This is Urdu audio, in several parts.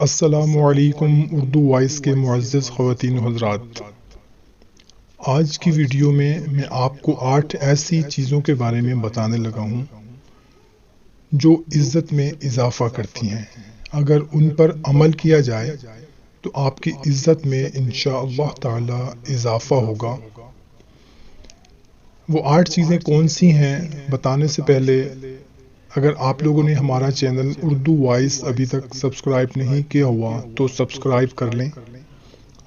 السلام علیکم اردو وائس کے معزز خواتین و حضرات، آج کی ویڈیو میں آپ کو 8 ایسی چیزوں کے بارے میں بتانے لگا ہوں جو عزت میں اضافہ کرتی ہیں۔ اگر ان پر عمل کیا جائے تو آپ کی عزت میں انشاءاللہ تعالی اضافہ ہوگا۔ وہ 8 چیزیں کون سی ہیں بتانے سے پہلے اگر آپ لوگوں نے ہمارا چینل اردو وائس ابھی تک سبسکرائب نہیں کیا ہوا تو سبسکرائب کر لیں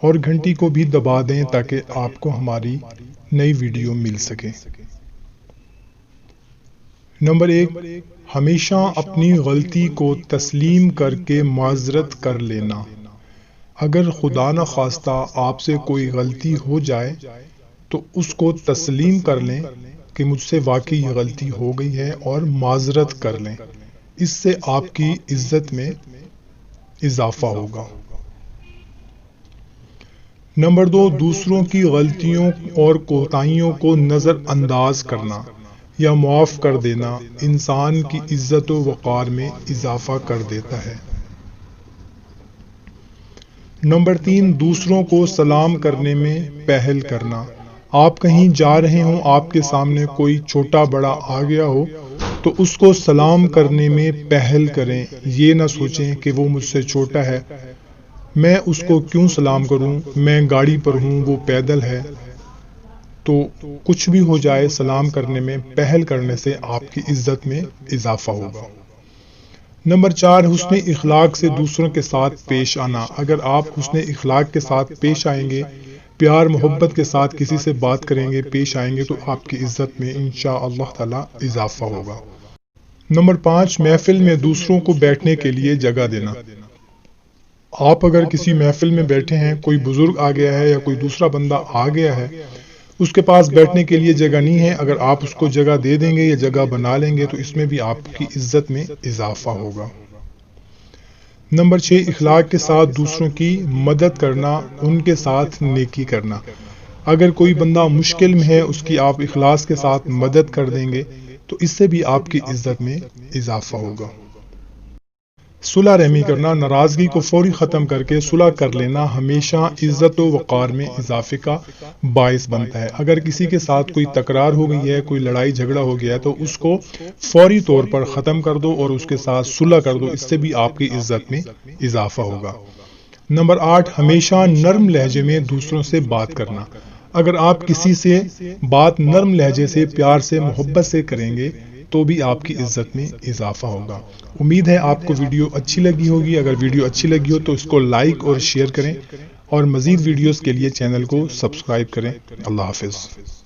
اور گھنٹی کو بھی دبا دیں تاکہ آپ کو ہماری نئی ویڈیو مل سکے۔ نمبر 1، ہمیشہ اپنی غلطی کو تسلیم کر کے معذرت کر لینا۔ اگر خدا نخواستہ آپ سے کوئی غلطی ہو جائے تو اس کو تسلیم کر لیں کہ مجھ سے واقعی یہ غلطی ہو گئی ہے اور معذرت کر لیں، اس سے آپ کی عزت میں اضافہ ہوگا۔ نمبر 2، دوسروں کی غلطیوں اور کوتاہیوں کو نظر انداز کرنا یا معاف کر دینا انسان کی عزت و وقار میں اضافہ کر دیتا ہے۔ نمبر 3، دوسروں کو سلام کرنے میں پہل کرنا۔ آپ کہیں جا رہے ہوں، آپ کے سامنے کوئی چھوٹا بڑا آ گیا ہو تو اس کو سلام کرنے میں پہل کریں۔ یہ نہ سوچیں کہ وہ مجھ سے چھوٹا ہے، میں اس کو کیوں سلام کروں، میں گاڑی پر ہوں وہ پیدل ہے۔ تو کچھ بھی ہو جائے، سلام کرنے میں پہل کرنے سے آپ کی عزت میں اضافہ ہوگا۔ نمبر 4، حسن اخلاق سے دوسروں کے ساتھ پیش آنا۔ اگر آپ حسن اخلاق کے ساتھ پیش آئیں گے، پیار محبت کے ساتھ کسی سے بات کریں گے، پیش آئیں گے تو آپ کی عزت میں انشاءاللہ تعالی اضافہ ہوگا۔ نمبر 5، محفل میں دوسروں کو بیٹھنے کے لیے جگہ دینا۔ آپ اگر کسی محفل میں بیٹھے ہیں، کوئی بزرگ آ گیا ہے یا کوئی دوسرا بندہ آ گیا ہے، اس کے پاس بیٹھنے کے لیے جگہ نہیں ہے، اگر آپ اس کو جگہ دے دیں گے یا جگہ بنا لیں گے تو اس میں بھی آپ کی عزت میں اضافہ ہوگا۔ نمبر 6، اخلاق کے ساتھ دوسروں کی مدد کرنا، ان کے ساتھ نیکی کرنا۔ اگر کوئی بندہ مشکل میں ہے، اس کی آپ اخلاص کے ساتھ مدد کر دیں گے تو اس سے بھی آپ کی عزت میں اضافہ ہوگا۔ صلح رحمی کرنا، ناراضگی کو فوری ختم کر کے صلح کر لینا ہمیشہ عزت و وقار میں اضافے کا باعث بنتا ہے۔ اگر کسی کے ساتھ کوئی تکرار ہو گئی ہے، کوئی لڑائی جھگڑا ہو گیا ہے تو اس کو فوری طور پر ختم کر دو اور اس کے ساتھ صلح کر دو، اس سے بھی آپ کی عزت میں اضافہ ہوگا۔ نمبر 8، ہمیشہ نرم لہجے میں دوسروں سے بات کرنا۔ اگر آپ کسی سے بات نرم لہجے سے، پیار سے، محبت سے کریں گے تو بھی آپ کی عزت میں اضافہ ہوگا۔ امید ہے آپ کو ویڈیو اچھی لگی ہوگی۔ اگر ویڈیو اچھی لگی ہو تو اس کو لائک اور شیئر کریں اور مزید ویڈیوز کے لیے چینل کو سبسکرائب کریں۔ اللہ حافظ۔